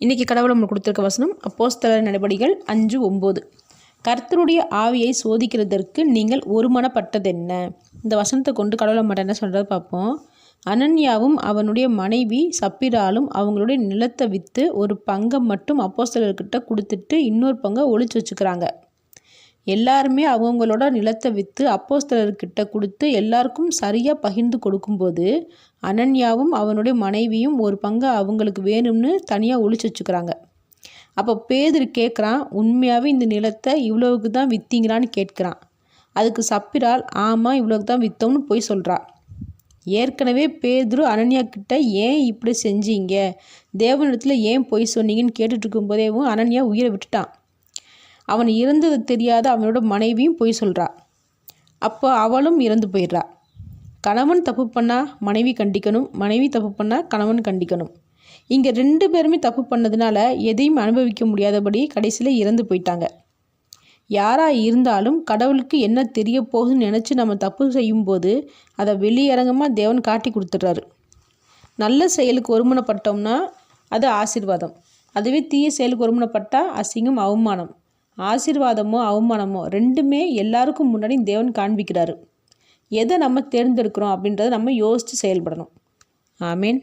இன்றைக்கி கடவுள் நம்மளுக்கு கொடுத்துருக்க வசனம் அப்போஸ்தலர் நடபடிகள் 5:9. கர்த்தருடைய ஆவியை சோதிக்கிறதற்கு நீங்கள் ஒருமனப்பட்டதென்ன? இந்த வசனத்தை கொண்டு கடவுள் நம்மகிட்ட என்ன சொல்கிறத பார்ப்போம். அனன்யாவும் அவனுடைய மனைவி சப்பிராலும் அவங்களுடைய நிலத்தை விற்று ஒரு பங்கை மட்டும் அப்போஸ்தலர்கிட்ட கொடுத்துட்டு இன்னொரு பங்கை ஒளிச்சு வச்சுக்கிறாங்க. எல்லாருமே அவங்களோட நிலத்தை விற்று அப்போஸ்தலர்கிட்ட கொடுத்து எல்லாருக்கும் சரியாக பகிர்ந்து கொடுக்கும்போது அனன்யாவும் அவனுடைய மனைவியும் ஒரு பங்கை அவங்களுக்கு வேணும்னு தனியாக ஒளிச்சு வச்சுக்கிறாங்க. அப்போ பேதுரு கேட்குறான், உண்மையாகவே இந்த நிலத்தை இவ்வளவுக்கு தான் விற்றீங்களான்னு கேட்குறான். அதுக்கு சப்பிரால் ஆமாம் இவ்வளவுக்கு தான் விற்றோம்னு போய் சொல்கிறா. ஏற்கனவே பேதுரு அனன்யா கிட்ட ஏன் இப்படி செஞ்சீங்க, தேவனிடத்தில் ஏன் போய் சொன்னீங்கன்னு கேட்டுட்டு இருக்கும்போதேவும் அனன்யா உயிரை விட்டுட்டான். அவன் இறந்தது தெரியாத அவனோட மனைவியும் போய் சொல்கிறா. அப்போ அவளும் இறந்து போயிடுறா. கணவன் தப்பு பண்ணால் மனைவி கண்டிக்கணும், மனைவி தப்பு பண்ணால் கணவன் கண்டிக்கணும். இங்கே 2 பேருமே தப்பு பண்ணதுனால எதையும் அனுபவிக்க முடியாதபடி கடைசியில் இறந்து போயிட்டாங்க. யாராக இருந்தாலும் கடவுளுக்கு என்ன தெரிய போகுதுன்னு நினச்சி நம்ம தப்பு செய்யும்போது அதை வெளியரங்கமாக தேவன் காட்டி கொடுத்துட்றாரு. நல்ல செயலுக்கு ஒருமனப்பட்டோம்னா அது ஆசீர்வாதம். அதுவே தீய செயலுக்கு ஒருமனப்பட்டால் அசிங்கம், அவமானம். ஆசீர்வாதமோ அவமானமோ 2மே எல்லாருக்கும் முன்னாடி தேவன் காண்பிக்கிறாரு. எதை நம்ம தேர்ந்தெடுக்கிறோம் அப்படின்றத நம்ம யோசித்து செயல்படணும். ஆமேன்.